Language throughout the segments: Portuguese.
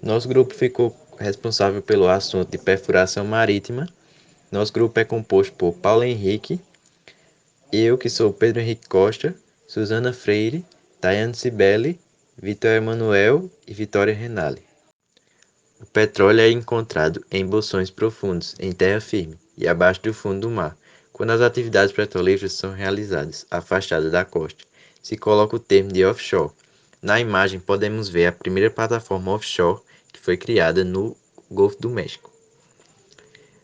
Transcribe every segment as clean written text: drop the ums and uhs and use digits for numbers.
Nosso grupo ficou responsável pelo assunto de perfuração marítima. Nosso grupo é composto por Paulo Henrique, eu que sou Pedro Henrique Costa, Suzana Freire, Tayane Cibele, Vitor Emanuel e Vitória Renale. O petróleo é encontrado em bolsões profundos, em terra firme e abaixo do fundo do mar. Quando as atividades petrolíferas são realizadas afastada da costa, se coloca o termo de offshore. Na imagem podemos ver a primeira plataforma offshore que foi criada no Golfo do México.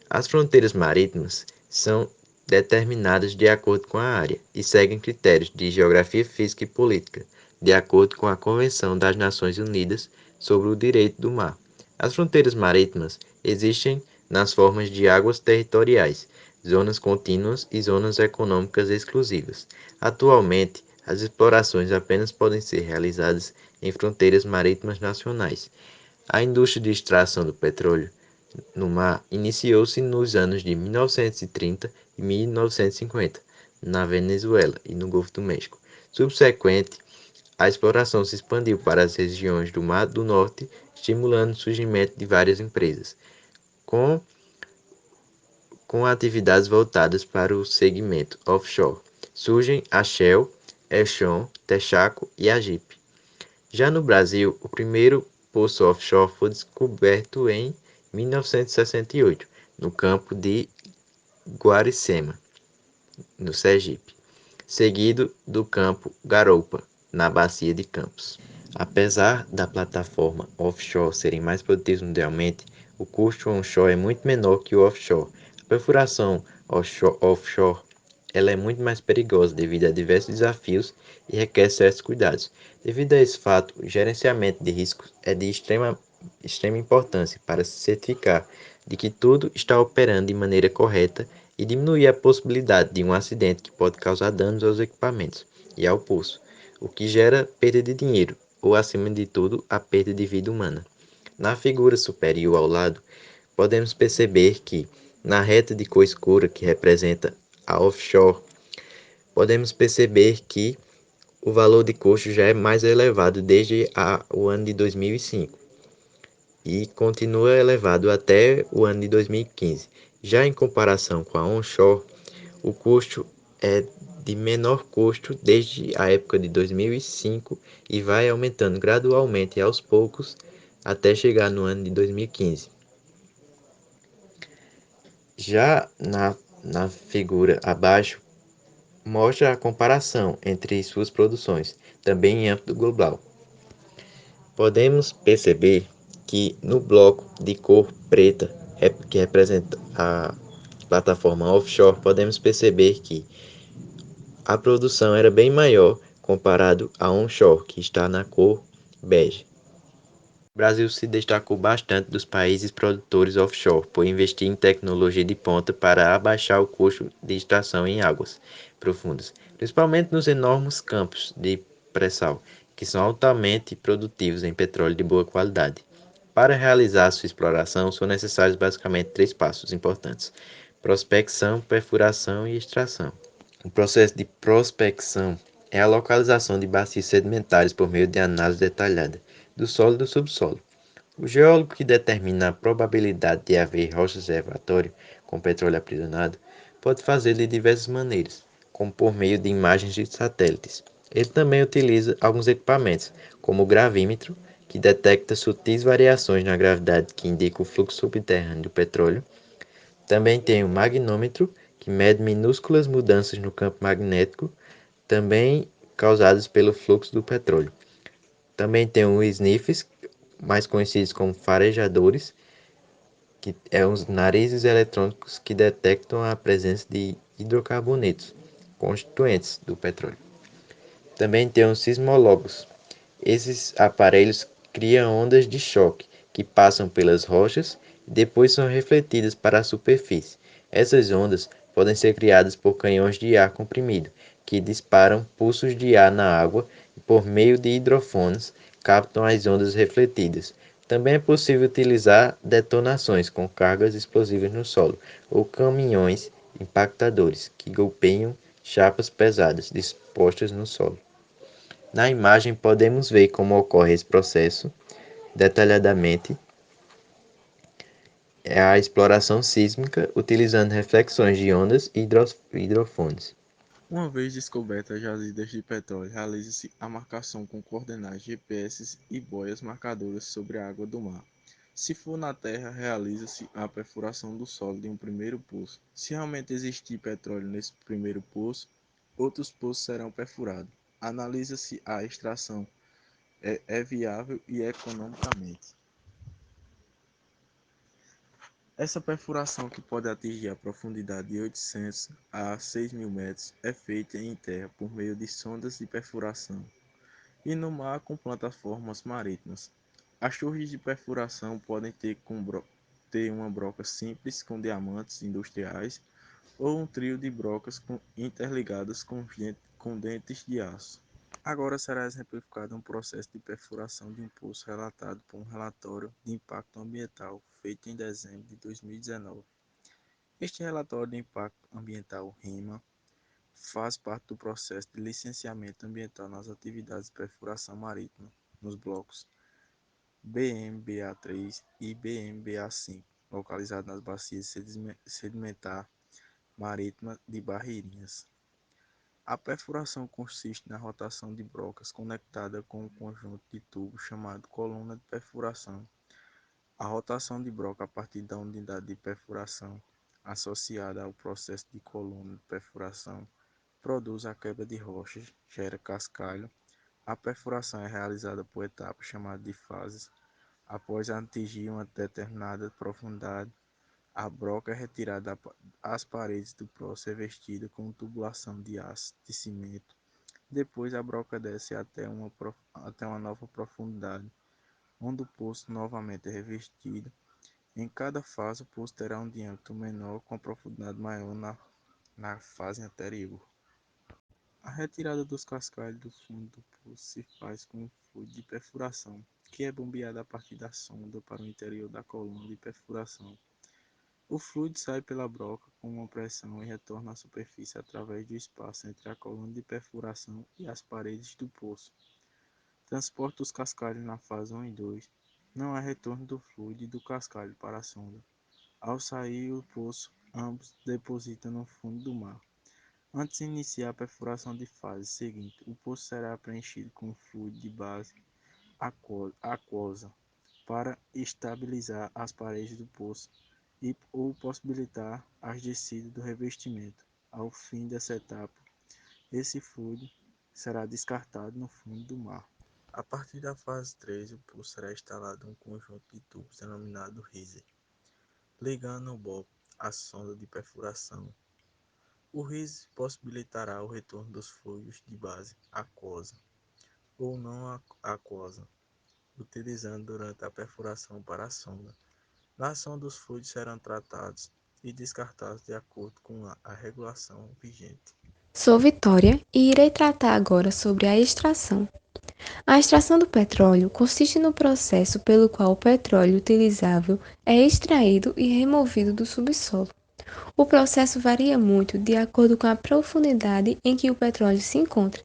As fronteiras marítimas são determinadas de acordo com a área e seguem critérios de geografia física e política, de acordo com a Convenção das Nações Unidas sobre o Direito do Mar. As fronteiras marítimas existem nas formas de águas territoriais, zonas contínuas e zonas econômicas exclusivas. Atualmente, as explorações apenas podem ser realizadas em fronteiras marítimas nacionais. A indústria de extração do petróleo no mar iniciou-se nos anos de 1930 e 1950, na Venezuela e no Golfo do México. Subsequente, a exploração se expandiu para as regiões do Mar do Norte, estimulando o surgimento de várias empresas, com, com atividades voltadas para o segmento offshore. Surgem a Shell, Exxon, Texaco e a Jeep. Já no Brasil, o primeiro poço offshore foi descoberto em 1968, no campo de Guaricema, no Sergipe, seguido do campo Garoupa, na bacia de Campos. Apesar da plataforma offshore serem mais produtivas mundialmente, o custo onshore é muito menor que o offshore. A perfuração offshore ela é muito mais perigosa devido a diversos desafios e requer certos cuidados. Devido a esse fato, o gerenciamento de riscos é de extrema importância para se certificar de que tudo está operando de maneira correta e diminuir a possibilidade de um acidente que pode causar danos aos equipamentos e ao poço, o que gera perda de dinheiro ou, acima de tudo, a perda de vida humana. Na figura superior ao lado, podemos perceber que, na reta de cor escura que representa a offshore, podemos perceber que o valor de custo já é mais elevado desde o ano de 2005 e continua elevado até o ano de 2015. Já em comparação com a onshore, o custo é de menor custo desde a época de 2005 e vai aumentando gradualmente e aos poucos até chegar no ano de 2015. Já na figura abaixo, mostra a comparação entre suas produções, também em âmbito global. Podemos perceber que no bloco de cor preta, que representa a plataforma offshore, podemos perceber que a produção era bem maior comparado a onshore, que está na cor bege. O Brasil se destacou bastante dos países produtores offshore por investir em tecnologia de ponta para abaixar o custo de extração em águas profundas, principalmente nos enormes campos de pré-sal, que são altamente produtivos em petróleo de boa qualidade. Para realizar sua exploração, são necessários basicamente três passos importantes: prospecção, perfuração e extração. O processo de prospecção é a localização de bacias sedimentares por meio de análise detalhada do solo e do subsolo. O geólogo que determina a probabilidade de haver rochas reservatório com petróleo aprisionado pode fazê-lo de diversas maneiras, como por meio de imagens de satélites. Ele também utiliza alguns equipamentos, como o gravímetro, que detecta sutis variações na gravidade que indicam o fluxo subterrâneo do petróleo. Também tem o magnômetro, que mede minúsculas mudanças no campo magnético, também causadas pelo fluxo do petróleo. Também tem os sniffs, mais conhecidos como farejadores, que é os narizes eletrônicos que detectam a presença de hidrocarbonetos, constituintes do petróleo. Também tem os sismólogos. Esses aparelhos criam ondas de choque que passam pelas rochas e depois são refletidas para a superfície. Essas ondas podem ser criadas por canhões de ar comprimido, que disparam pulsos de ar na água e, por meio de hidrofones, captam as ondas refletidas. Também é possível utilizar detonações com cargas explosivas no solo ou caminhões impactadores que golpeiam chapas pesadas dispostas no solo. Na imagem podemos ver como ocorre esse processo. detalhadamente a exploração sísmica utilizando reflexões de ondas e hidrofones. Uma vez descobertas as jazidas de petróleo, realiza-se a marcação com coordenadas GPS e boias marcadoras sobre a água do mar. Se for na terra, realiza-se a perfuração do solo de um primeiro poço. Se realmente existir petróleo nesse primeiro poço, outros poços serão perfurados. Analisa-se a extração é viável e economicamente. Essa perfuração, que pode atingir a profundidade de 800 a 6.000 metros, é feita em terra por meio de sondas de perfuração e no mar com plataformas marítimas. As torres de perfuração podem ter uma broca simples com diamantes industriais ou um trio de brocas interligadas com dentes de aço. Agora será exemplificado um processo de perfuração de um poço relatado por um relatório de impacto ambiental feito em dezembro de 2019. Este relatório de impacto ambiental RIMA faz parte do processo de licenciamento ambiental nas atividades de perfuração marítima nos blocos BMBA3 e BMBA5, localizados nas bacias sedimentar marítima de Barreirinhas. A perfuração consiste na rotação de brocas conectada com um conjunto de tubos chamado coluna de perfuração. A rotação de broca a partir da unidade de perfuração, associada ao processo de coluna de perfuração, produz a quebra de rochas, gera cascalho. A perfuração é realizada por etapas chamadas de fases. Após atingir uma determinada profundidade, a broca é retirada às paredes do poço revestida com tubulação de aço de cimento. Depois a broca desce até uma nova profundidade, onde o poço novamente é revestido. Em cada fase, o poço terá um diâmetro menor com profundidade maior na fase anterior. A retirada dos cascalhos do fundo do poço se faz com um fluido de perfuração, que é bombeado a partir da sonda para o interior da coluna de perfuração. O fluido sai pela broca com uma pressão e retorna à superfície através do espaço entre a coluna de perfuração e as paredes do poço. Transporte dos cascalhos na fase 1 e 2. Não há retorno do fluido e do cascalho para a sonda. Ao sair do poço, ambos depositam no fundo do mar. Antes de iniciar a perfuração de fase seguinte, o poço será preenchido com fluido de base aquosa para estabilizar as paredes do poço ou possibilitar as descidas do revestimento. Ao fim dessa etapa, esse fluido será descartado no fundo do mar. A partir da fase 3, o poço será instalado um conjunto de tubos denominado riser, ligando o bloco à sonda de perfuração. O riser possibilitará o retorno dos fluidos de base aquosa ou não aquosa, utilizando durante a perfuração para a sonda. Na sonda, os fluidos serão tratados e descartados de acordo com a regulação vigente. Sou Vitória e irei tratar agora sobre a extração. A extração do petróleo consiste no processo pelo qual o petróleo utilizável é extraído e removido do subsolo. O processo varia muito de acordo com a profundidade em que o petróleo se encontra.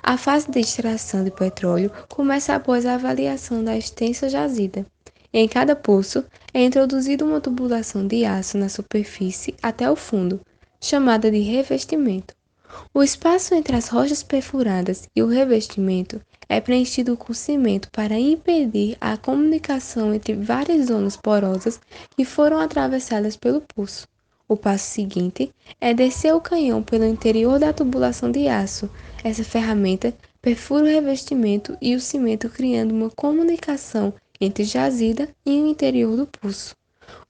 A fase de extração de petróleo começa após a avaliação da extensa jazida. Em cada poço é introduzida uma tubulação de aço na superfície até o fundo, chamada de revestimento. O espaço entre as rochas perfuradas e o revestimento é preenchido com cimento para impedir a comunicação entre várias zonas porosas que foram atravessadas pelo poço. O passo seguinte é descer o canhão pelo interior da tubulação de aço. Essa ferramenta perfura o revestimento e o cimento, criando uma comunicação entre jazida e o interior do poço.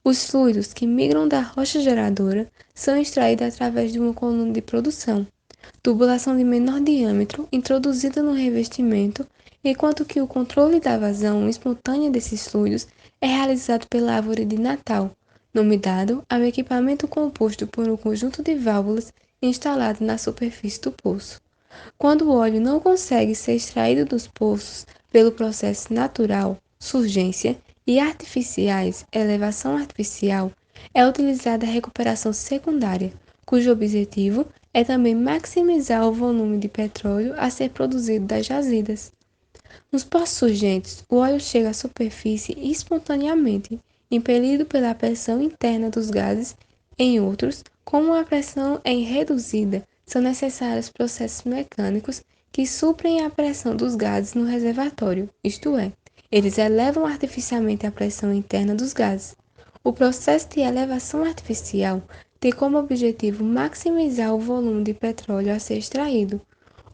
Os fluidos que migram da rocha geradora são extraídos através de uma coluna de produção, tubulação de menor diâmetro introduzida no revestimento, enquanto que o controle da vazão espontânea desses fluidos é realizado pela árvore de Natal, nome dado ao equipamento composto por um conjunto de válvulas instalado na superfície do poço. Quando o óleo não consegue ser extraído dos poços pelo processo natural, surgência, e artificiais, elevação artificial, é utilizada a recuperação secundária, cujo objetivo é também maximizar o volume de petróleo a ser produzido das jazidas. Nos poços surgentes, o óleo chega à superfície espontaneamente, impelido pela pressão interna dos gases. Em outros, como a pressão é reduzida, são necessários processos mecânicos que suprem a pressão dos gases no reservatório, isto é, eles elevam artificialmente a pressão interna dos gases. O processo de elevação artificial tem como objetivo maximizar o volume de petróleo a ser extraído.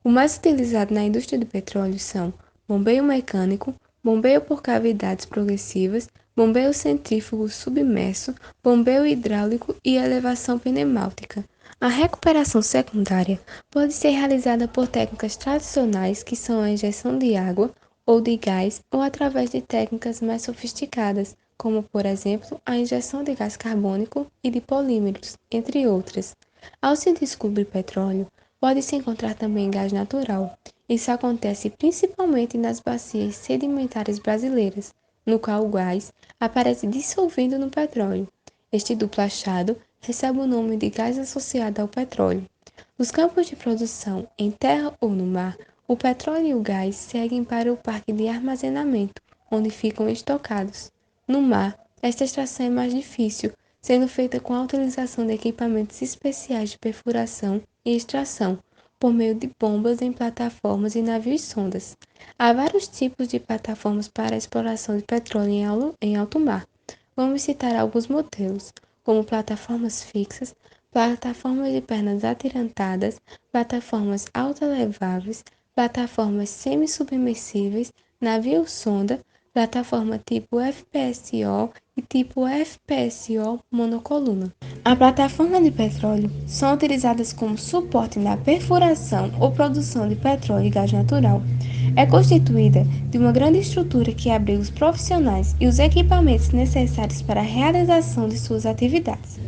O mais utilizado na indústria do petróleo são bombeio mecânico, bombeio por cavidades progressivas, bombeio centrífugo submerso, bombeio hidráulico e elevação pneumática. A recuperação secundária pode ser realizada por técnicas tradicionais, que são a injeção de água ou de gás, ou através de técnicas mais sofisticadas, como, por exemplo, a injeção de gás carbônico e de polímeros, entre outras. Ao se descobrir petróleo, pode-se encontrar também gás natural. Isso acontece principalmente nas bacias sedimentares brasileiras, no qual o gás aparece dissolvido no petróleo. Este duplo achado recebe o nome de gás associado ao petróleo. Nos campos de produção, em terra ou no mar, o petróleo e o gás seguem para o parque de armazenamento, onde ficam estocados. No mar, esta extração é mais difícil, sendo feita com a utilização de equipamentos especiais de perfuração e extração, por meio de bombas em plataformas e navios-sondas. Há vários tipos de plataformas para a exploração de petróleo em alto mar. Vamos citar alguns modelos, como plataformas fixas, plataformas de pernas atirantadas, plataformas autoleváveis, plataformas semi-submersíveis, navio-sonda, plataforma tipo FPSO e tipo FPSO monocoluna. A plataforma de petróleo são utilizadas como suporte na perfuração ou produção de petróleo e gás natural. É constituída de uma grande estrutura que abriga os profissionais e os equipamentos necessários para a realização de suas atividades.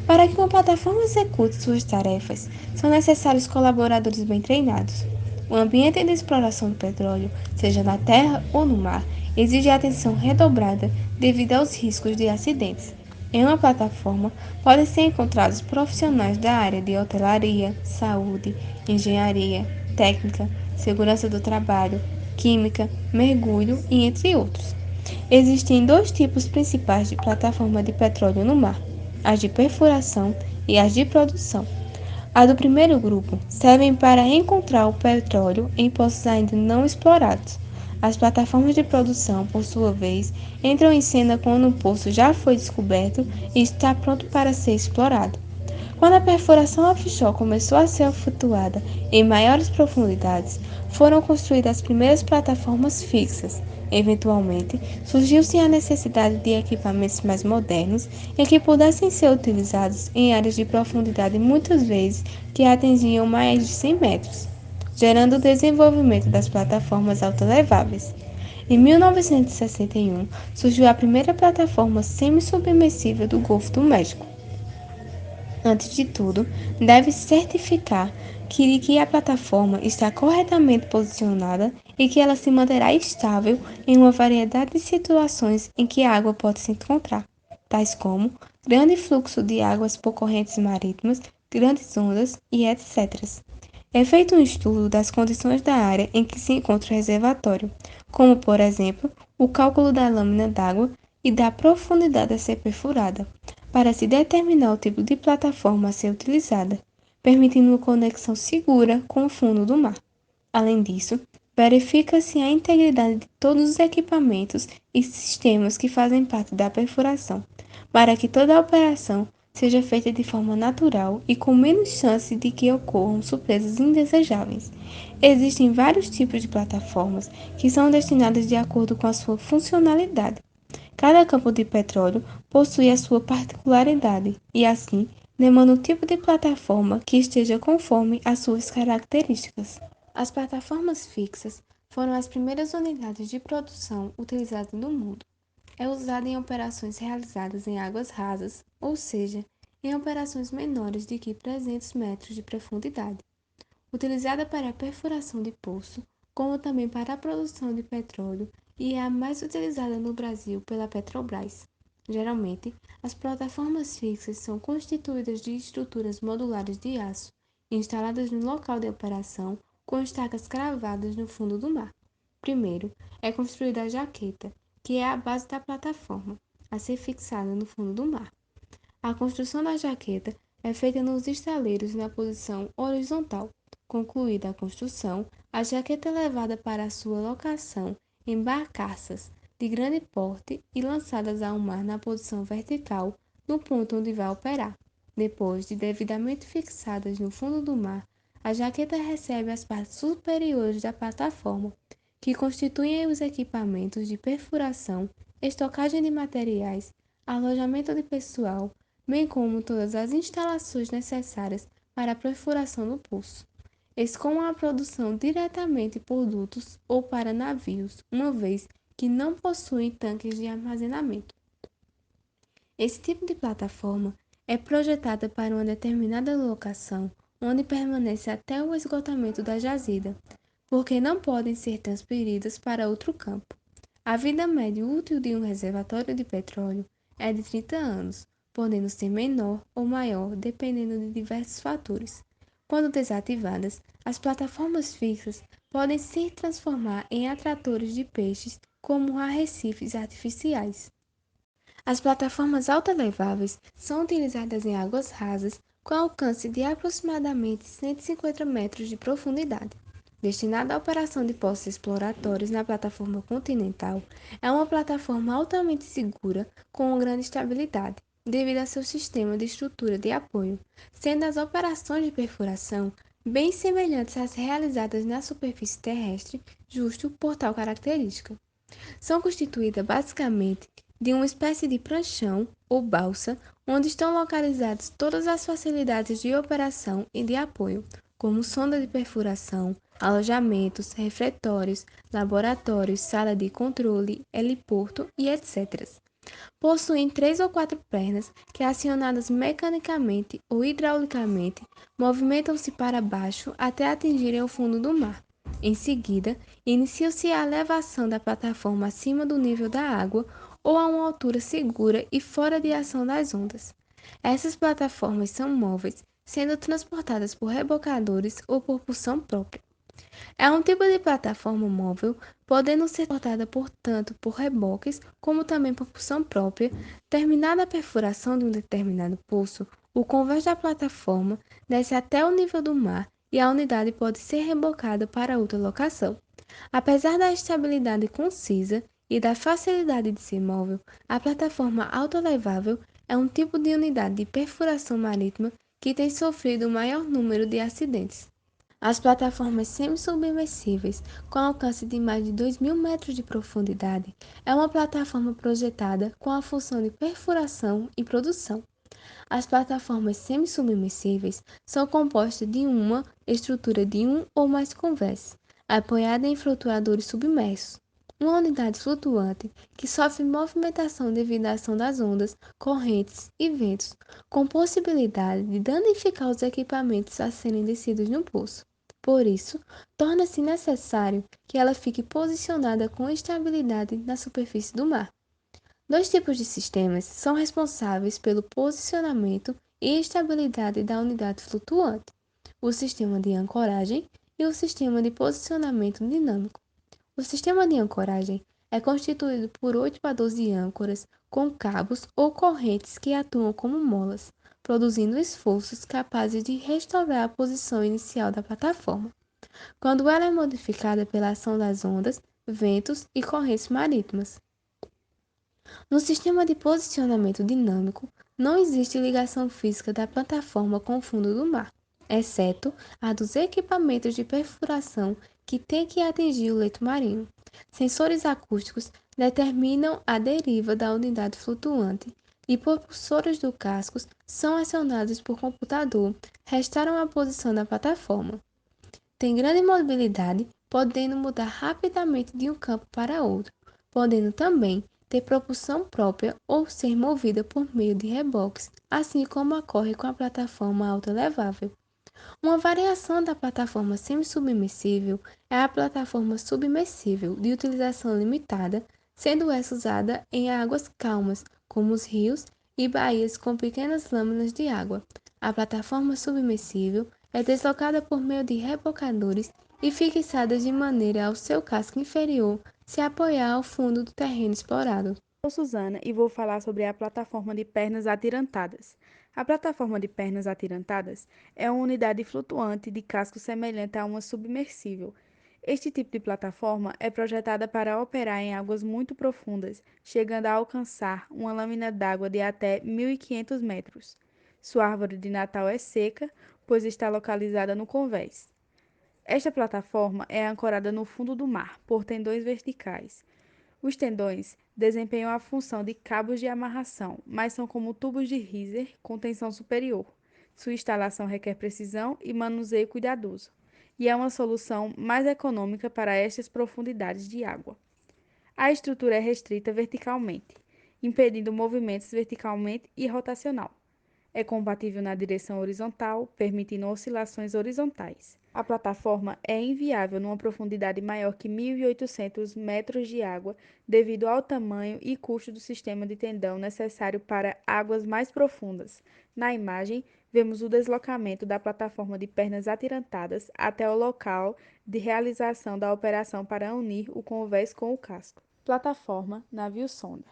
Para que uma plataforma execute suas tarefas, são necessários colaboradores bem treinados. O ambiente de exploração do petróleo, seja na terra ou no mar, exige atenção redobrada devido aos riscos de acidentes. Em uma plataforma, podem ser encontrados profissionais da área de hotelaria, saúde, engenharia, técnica, segurança do trabalho, química, mergulho e entre outros. Existem dois tipos principais de plataforma de petróleo no mar: as de perfuração e as de produção. A do primeiro grupo servem para encontrar o petróleo em poços ainda não explorados. As plataformas de produção, por sua vez, entram em cena quando o poço já foi descoberto e está pronto para ser explorado. Quando a perfuração offshore começou a ser efetuada em maiores profundidades, foram construídas as primeiras plataformas fixas. Eventualmente, surgiu-se a necessidade de equipamentos mais modernos e que pudessem ser utilizados em áreas de profundidade muitas vezes que atingiam mais de 100 metros, gerando o desenvolvimento das plataformas autoleváveis. Em 1961, surgiu a primeira plataforma semi-submersível do Golfo do México. Antes de tudo, deve-se certificar que a plataforma está corretamente posicionada e que ela se manterá estável em uma variedade de situações em que a água pode se encontrar, tais como grande fluxo de águas por correntes marítimas, grandes ondas e etc. É feito um estudo das condições da área em que se encontra o reservatório, como, por exemplo, o cálculo da lâmina d'água e da profundidade a ser perfurada, para se determinar o tipo de plataforma a ser utilizada, permitindo uma conexão segura com o fundo do mar. Além disso, verifica-se a integridade de todos os equipamentos e sistemas que fazem parte da perfuração, para que toda a operação seja feita de forma natural e com menos chance de que ocorram surpresas indesejáveis. Existem vários tipos de plataformas que são destinadas de acordo com a sua funcionalidade. Cada campo de petróleo possui a sua particularidade e, assim, demanda um tipo de plataforma que esteja conforme às suas características. As plataformas fixas foram as primeiras unidades de produção utilizadas no mundo. É usada em operações realizadas em águas rasas, ou seja, em operações menores de que 300 metros de profundidade. Utilizada para a perfuração de poço, como também para a produção de petróleo, e é a mais utilizada no Brasil pela Petrobras. Geralmente, as plataformas fixas são constituídas de estruturas modulares de aço, instaladas no local de operação, com estacas cravadas no fundo do mar. Primeiro, é construída a jaqueta, que é a base da plataforma, a ser fixada no fundo do mar. A construção da jaqueta é feita nos estaleiros na posição horizontal. Concluída a construção, a jaqueta é levada para a sua locação em barcaças de grande porte e lançadas ao mar na posição vertical, no ponto onde vai operar. Depois de devidamente fixadas no fundo do mar, a jaqueta recebe as partes superiores da plataforma, que constituem os equipamentos de perfuração, estocagem de materiais, alojamento de pessoal, bem como todas as instalações necessárias para a perfuração do poço. Escoam a produção diretamente por dutos ou para navios, uma vez que não possuem tanques de armazenamento. Esse tipo de plataforma é projetada para uma determinada locação, onde permanece até o esgotamento da jazida, porque não podem ser transferidas para outro campo. A vida média útil de um reservatório de petróleo é de 30 anos, podendo ser menor ou maior dependendo de diversos fatores. Quando desativadas, as plataformas fixas podem se transformar em atratores de peixes, como arrecifes artificiais. As plataformas autoleváveis são utilizadas em águas rasas com alcance de aproximadamente 150 metros de profundidade. Destinada à operação de postos exploratórios na plataforma continental, é uma plataforma altamente segura com uma grande estabilidade, devido a seu sistema de estrutura de apoio, sendo as operações de perfuração bem semelhantes às realizadas na superfície terrestre, justo por tal característica. São constituídas basicamente de uma espécie de pranchão ou balsa, onde estão localizadas todas as facilidades de operação e de apoio, como sonda de perfuração, alojamentos, refeitórios, laboratórios, sala de controle, heliporto e etc. Possuem 3 ou 4 pernas que, acionadas mecanicamente ou hidraulicamente, movimentam-se para baixo até atingirem o fundo do mar. Em seguida, inicia-se a elevação da plataforma acima do nível da água ou a uma altura segura e fora de ação das ondas. Essas plataformas são móveis, sendo transportadas por rebocadores ou por propulsão própria. É um tipo de plataforma móvel, podendo ser transportada tanto por reboques como também por propulsão própria. Terminada a perfuração de um determinado poço, o convés da plataforma desce até o nível do mar e a unidade pode ser rebocada para outra locação. Apesar da estabilidade concisa e da facilidade de ser móvel, a plataforma autolevável é um tipo de unidade de perfuração marítima que tem sofrido o maior número de acidentes. As plataformas semi-submersíveis, com alcance de mais de 2.000 metros de profundidade, é uma plataforma projetada com a função de perfuração e produção. As plataformas semi-submersíveis são compostas de uma estrutura de um ou mais convés, apoiada em flutuadores submersos. Uma unidade flutuante que sofre movimentação devido à ação das ondas, correntes e ventos, com possibilidade de danificar os equipamentos a serem descidos no poço. Por isso, torna-se necessário que ela fique posicionada com estabilidade na superfície do mar. Dois tipos de sistemas são responsáveis pelo posicionamento e estabilidade da unidade flutuante: o sistema de ancoragem e o sistema de posicionamento dinâmico. O sistema de ancoragem é constituído por 8 a 12 âncoras com cabos ou correntes que atuam como molas, produzindo esforços capazes de restaurar a posição inicial da plataforma, quando ela é modificada pela ação das ondas, ventos e correntes marítimas. No sistema de posicionamento dinâmico, não existe ligação física da plataforma com o fundo do mar, exceto a dos equipamentos de perfuração que têm que atingir o leito marinho. Sensores acústicos determinam a deriva da unidade flutuante e propulsores do casco são acionados por computador, restauram a posição da plataforma. Tem grande mobilidade, podendo mudar rapidamente de um campo para outro, podendo também ter propulsão própria ou ser movida por meio de reboques, assim como ocorre com a plataforma autolevável. Uma variação da plataforma semi-submersível é a plataforma submersível, de utilização limitada, sendo essa usada em águas calmas, como os rios e baías com pequenas lâminas de água. A plataforma submersível é deslocada por meio de rebocadores e fixadas de maneira ao seu casco inferior se apoiar ao fundo do terreno explorado. Sou Suzana e vou falar sobre a plataforma de pernas atirantadas. A plataforma de pernas atirantadas é uma unidade flutuante de casco semelhante a uma submersível. Este tipo de plataforma é projetada para operar em águas muito profundas, chegando a alcançar uma lâmina d'água de até 1.500 metros. Sua árvore de Natal é seca, pois está localizada no convés. Esta plataforma é ancorada no fundo do mar por tendões verticais. Os tendões desempenham a função de cabos de amarração, mas são como tubos de riser com tensão superior. Sua instalação requer precisão e manuseio cuidadoso, e é uma solução mais econômica para estas profundidades de água. A estrutura é restrita verticalmente, impedindo movimentos verticalmente e rotacional. É compatível na direção horizontal, permitindo oscilações horizontais. A plataforma é inviável numa profundidade maior que 1.800 metros de água, devido ao tamanho e custo do sistema de tendão necessário para águas mais profundas. Na imagem, vemos o deslocamento da plataforma de pernas atirantadas até o local de realização da operação para unir o convés com o casco. Plataforma navio-sonda.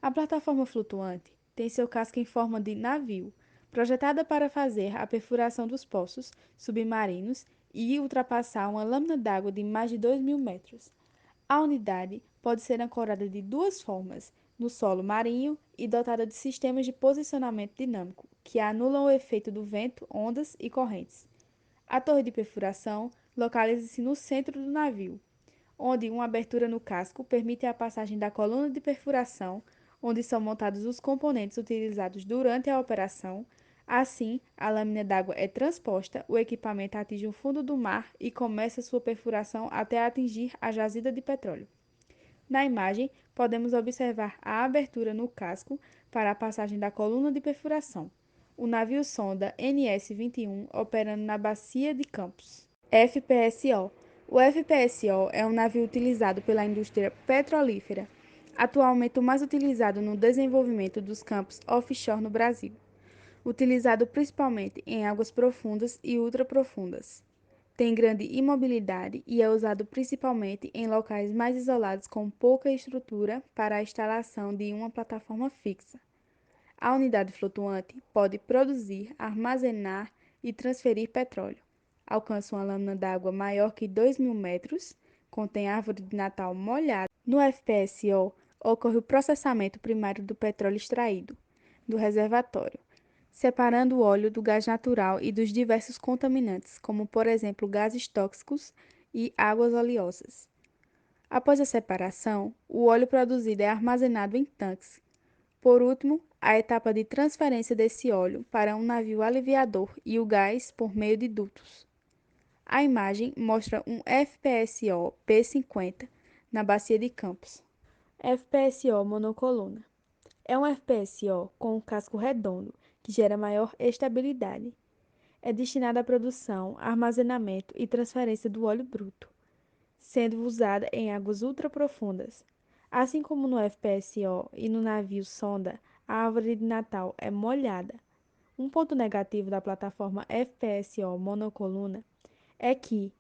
A plataforma flutuante tem seu casco em forma de navio, projetada para fazer a perfuração dos poços submarinos e ultrapassar uma lâmina d'água de mais de 2.000 metros. A unidade pode ser ancorada de duas formas, no solo marinho e dotada de sistemas de posicionamento dinâmico, que anulam o efeito do vento, ondas e correntes. A torre de perfuração localiza-se no centro do navio, onde uma abertura no casco permite a passagem da coluna de perfuração, onde são montados os componentes utilizados durante a operação. Assim, a lâmina d'água é transposta, o equipamento atinge o fundo do mar e começa sua perfuração até atingir a jazida de petróleo. Na imagem, podemos observar a abertura no casco para a passagem da coluna de perfuração. O navio sonda NS-21 operando na Bacia de Campos. FPSO. O FPSO é um navio utilizado pela indústria petrolífera, atualmente o mais utilizado no desenvolvimento dos campos offshore no Brasil, utilizado principalmente em águas profundas e ultraprofundas. Tem grande imobilidade e é usado principalmente em locais mais isolados com pouca estrutura para a instalação de uma plataforma fixa. A unidade flutuante pode produzir, armazenar e transferir petróleo. Alcança uma lâmina d'água maior que 2.000 metros, contém árvore de Natal molhada. No FPSO, ocorre o processamento primário do petróleo extraído do reservatório, separando o óleo do gás natural e dos diversos contaminantes, como por exemplo gases tóxicos e águas oleosas. Após a separação, o óleo produzido é armazenado em tanques. Por último, a etapa de transferência desse óleo para um navio aliviador e o gás por meio de dutos. A imagem mostra um FPSO P-50 na Bacia de Campos. FPSO monocoluna. É um FPSO com um casco redondo, que gera maior estabilidade. É destinado à produção, armazenamento e transferência do óleo bruto, sendo usada em águas ultraprofundas. Assim como no FPSO e no navio sonda, a árvore de Natal é molhada. Um ponto negativo da plataforma FPSO monocoluna é que,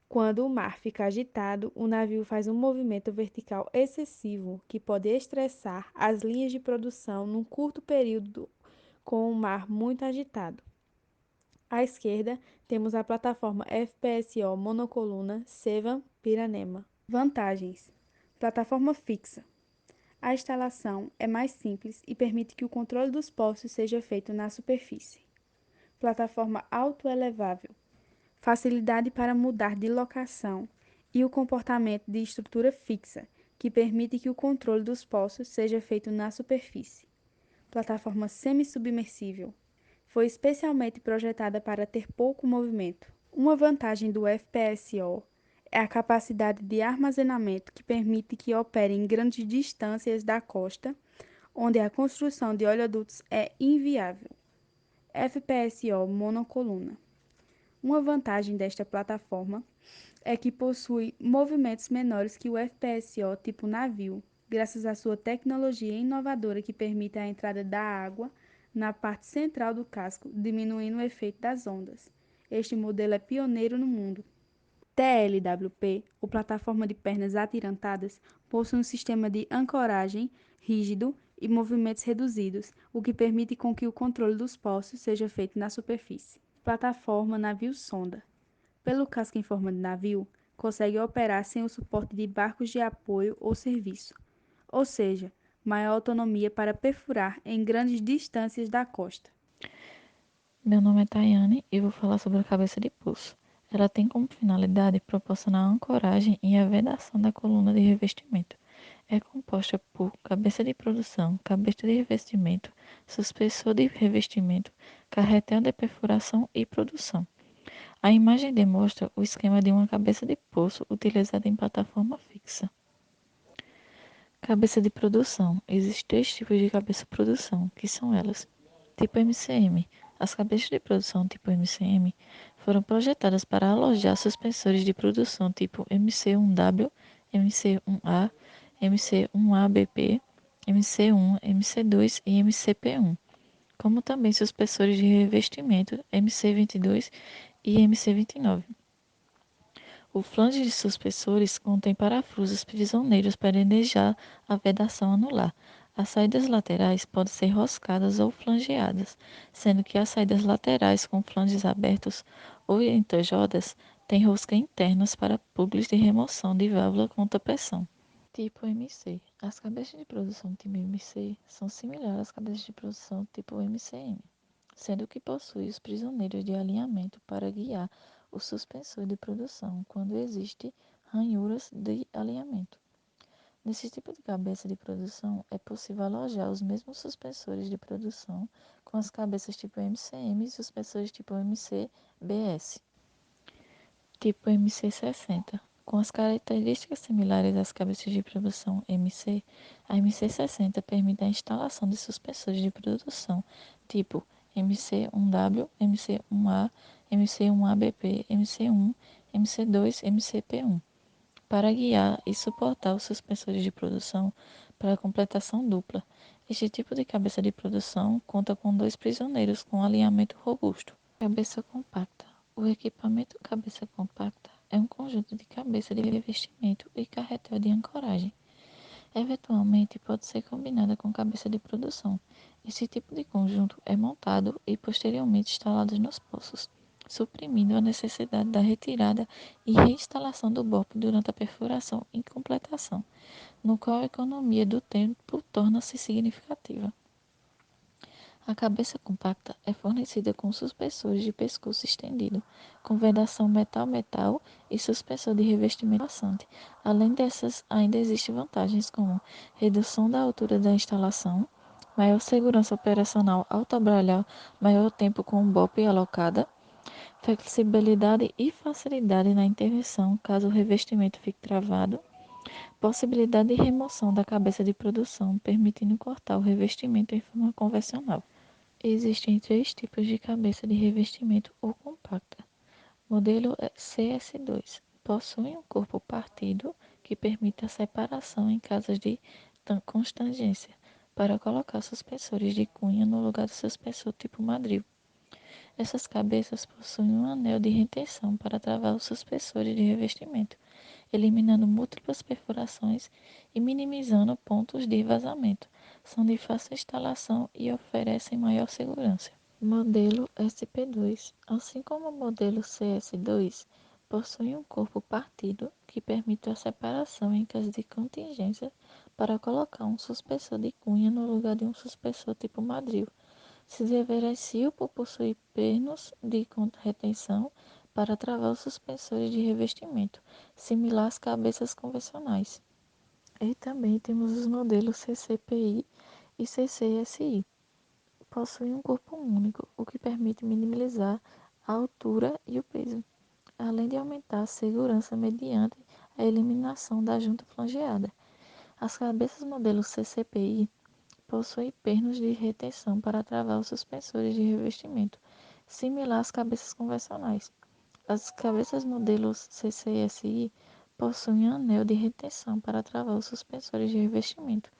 quando o mar fica agitado, o navio faz um movimento vertical excessivo que pode estressar as linhas de produção num curto período com o mar muito agitado. À esquerda, temos a plataforma FPSO monocoluna Sevan Piranema. Vantagens: plataforma fixa. A instalação é mais simples e permite que o controle dos poços seja feito na superfície. Plataforma autoelevável. Facilidade para mudar de locação e o comportamento de estrutura fixa, que permite que o controle dos poços seja feito na superfície. Plataforma semissubmersível. Foi especialmente projetada para ter pouco movimento. Uma vantagem do FPSO é a capacidade de armazenamento que permite que opere em grandes distâncias da costa, onde a construção de oleodutos é inviável. FPSO monocoluna. Uma vantagem desta plataforma é que possui movimentos menores que o FPSO tipo navio, graças à sua tecnologia inovadora que permite a entrada da água na parte central do casco, diminuindo o efeito das ondas. Este modelo é pioneiro no mundo. TLWP, ou plataforma de pernas atirantadas, possui um sistema de ancoragem rígido e movimentos reduzidos, o que permite com que o controle dos postos seja feito na superfície. Plataforma navio-sonda. Pelo casco em forma de navio, consegue operar sem o suporte de barcos de apoio ou serviço, ou seja, maior autonomia para perfurar em grandes distâncias da costa. Meu nome é Tayane e vou falar sobre a cabeça de pulso. Ela tem como finalidade proporcionar a ancoragem e a vedação da coluna de revestimento. É composta por cabeça de produção, cabeça de revestimento, suspensor de revestimento, carretel de perfuração e produção. A imagem demonstra o esquema de uma cabeça de pulso utilizada em plataforma fixa. Cabeça de produção. Existem 3 tipos de cabeça de produção, que são elas. Tipo MCM. As cabeças de produção tipo MCM foram projetadas para alojar suspensores de produção tipo MC1W, MC1A, MC1ABP, MC1, MC2 e MCP1, como também suspensores de revestimento MC22 e MC29. O flange de suspensores contém parafusos prisioneiros para energizar a vedação anular. As saídas laterais podem ser roscadas ou flangeadas, sendo que as saídas laterais com flanges abertos ou entojadas têm rosca internas para plugs de remoção de válvula contra pressão. Tipo MC. As cabeças de produção tipo MC são similares às cabeças de produção tipo MCM, sendo que possui os prisioneiros de alinhamento para guiar o suspensor de produção quando existe ranhuras de alinhamento. Nesse tipo de cabeça de produção, é possível alojar os mesmos suspensores de produção com as cabeças tipo MCM e suspensores tipo MC-BS. Tipo MC60. Com as características similares às cabeças de produção MC, a MC60 permite a instalação de suspensores de produção tipo MC1W, MC1A, MC1ABP, MC1, MC2, MCP1, para guiar e suportar os suspensores de produção para a completação dupla. Este tipo de cabeça de produção conta com 2 prisioneiros com alinhamento robusto. Cabeça compacta. O equipamento cabeça compacta é um conjunto de cabeça de revestimento e carretel de ancoragem. Eventualmente pode ser combinada com cabeça de produção. Esse tipo de conjunto é montado e posteriormente instalado nos poços, suprimindo a necessidade da retirada e reinstalação do BOP durante a perfuração e completação, no qual a economia do tempo torna-se significativa. A cabeça compacta é fornecida com suspensores de pescoço estendido, com vedação metal-metal e suspensor de revestimento passante. Além dessas, ainda existem vantagens como redução da altura da instalação, maior segurança operacional ao trabalhar maior tempo com o BOP alocada, flexibilidade e facilidade na intervenção caso o revestimento fique travado, possibilidade de remoção da cabeça de produção, permitindo cortar o revestimento em forma convencional. Existem 3 tipos de cabeça de revestimento ou compacta. Modelo CS2 possui um corpo partido que permite a separação em casos de constangência para colocar suspensores de cunha no lugar do suspensor tipo madril. Essas cabeças possuem um anel de retenção para travar os suspensores de revestimento, eliminando múltiplas perfurações e minimizando pontos de vazamento. São de fácil instalação e oferecem maior segurança. Modelo SP2. Assim como o modelo CS2, possui um corpo partido que permite a separação em caso de contingência para colocar um suspensor de cunha no lugar de um suspensor tipo madril. Se diferencia por possuir pernos de retenção para travar os suspensores de revestimento, similar às cabeças convencionais. E também temos os modelos CCPI e CCSI. Possuem um corpo único, o que permite minimizar a altura e o peso, além de aumentar a segurança mediante a eliminação da junta flangeada. As cabeças modelo CCPI possuem pernos de retenção para travar os suspensores de revestimento, similar às cabeças convencionais. As cabeças modelos CCSI possuem anel de retenção para travar os suspensores de revestimento,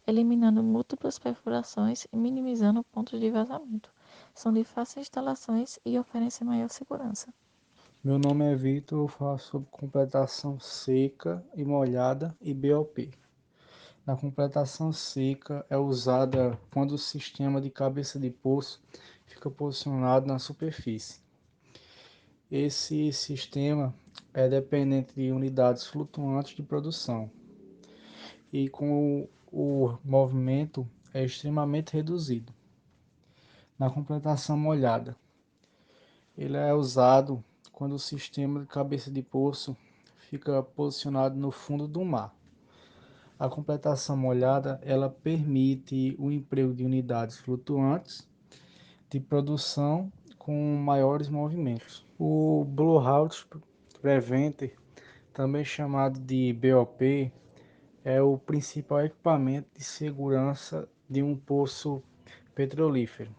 eliminando múltiplas perfurações e minimizando pontos de vazamento. São de fáceis instalações e oferecem maior segurança. Meu nome é Vitor, eu faço sobre completação seca e molhada e BOP. Na completação seca é usada quando o sistema de cabeça de poço fica posicionado na superfície. Esse sistema é dependente de unidades flutuantes de produção e com o movimento é extremamente reduzido. Na completação molhada, ele é usado quando o sistema de cabeça de poço fica posicionado no fundo do mar. A completação molhada, ela permite o emprego de unidades flutuantes de produção com maiores movimentos. O Blowout Preventer, também chamado de BOP, é o principal equipamento de segurança de um poço petrolífero,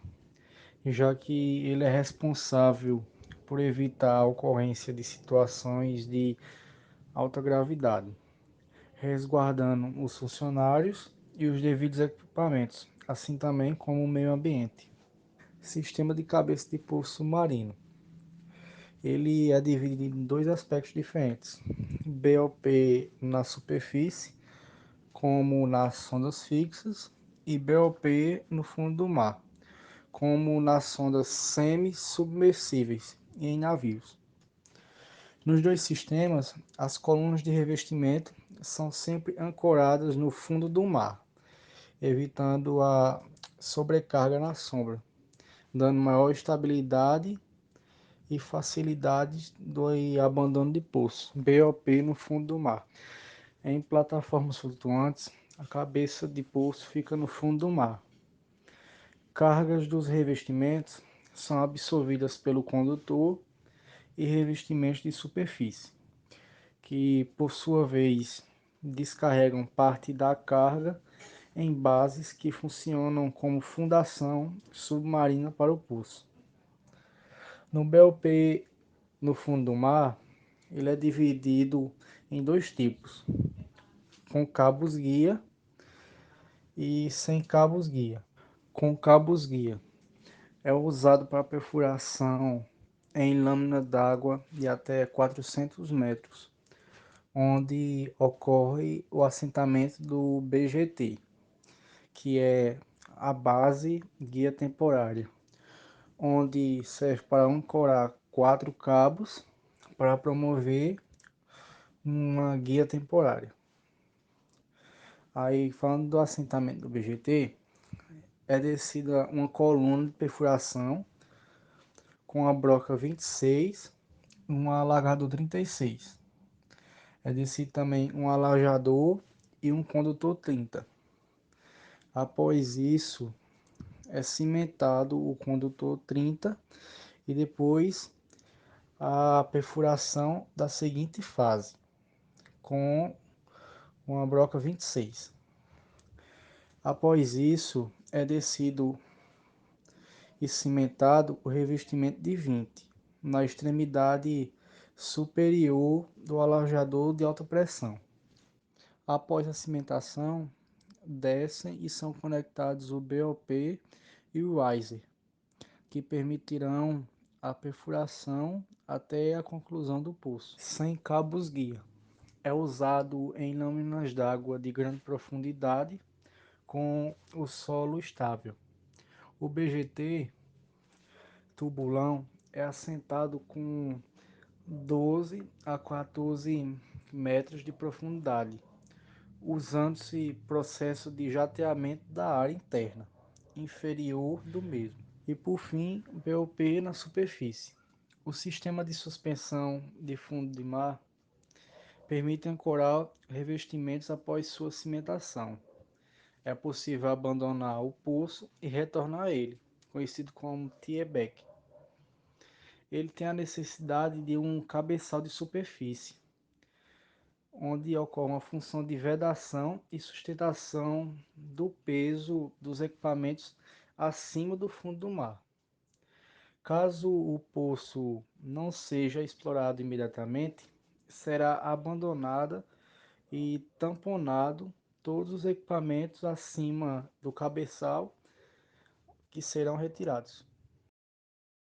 já que ele é responsável por evitar a ocorrência de situações de alta gravidade, resguardando os funcionários e os devidos equipamentos, assim também como o meio ambiente. Sistema de cabeça de poço submarino. Ele é dividido em dois aspectos diferentes: BOP na superfície, como nas sondas fixas, e BOP no fundo do mar, como nas sondas semi-submersíveis e em navios. Nos dois sistemas, as colunas de revestimento são sempre ancoradas no fundo do mar, evitando a sobrecarga na sombra, dando maior estabilidade e facilidade do abandono de poço, BOP no fundo do mar. Em plataformas flutuantes, a cabeça de poço fica no fundo do mar. Cargas dos revestimentos são absorvidas pelo condutor e revestimentos de superfície, que por sua vez descarregam parte da carga em bases que funcionam como fundação submarina para o poço. No BOP no fundo do mar, ele é dividido em dois tipos: com cabos guia e sem cabos guia. Com cabos guia é usado para perfuração em lâmina d'água de até 400 metros, onde ocorre o assentamento do BGT, que é a base guia temporária, onde serve para ancorar 4 cabos para promover uma guia temporária. Aí, falando do assentamento do BGT, é descida uma coluna de perfuração com a broca 26 e um alargador 36. É descido também um alajador e um condutor 30. Após isso, é cimentado o condutor 30 e depois a perfuração da seguinte fase, com uma broca 26. Após isso, é descido e cimentado o revestimento de 20, na extremidade superior do alojador de alta pressão. Após a cimentação, descem e são conectados o BOP e o riser, que permitirão a perfuração até a conclusão do poço. Sem cabos guia. É usado em lâminas d'água de grande profundidade com o solo estável. O BGT tubulão é assentado com 12 a 14 metros de profundidade, usando-se processo de jateamento da área interna inferior do mesmo. E por fim, BOP na superfície. O sistema de suspensão de fundo de mar permite ancorar revestimentos após sua cimentação. É possível abandonar o poço e retornar a ele, conhecido como tieback. Ele tem a necessidade de um cabeçal de superfície, onde ocorre uma função de vedação e sustentação do peso dos equipamentos acima do fundo do mar. Caso o poço não seja explorado imediatamente, será abandonada e tamponado todos os equipamentos acima do cabeçal que serão retirados.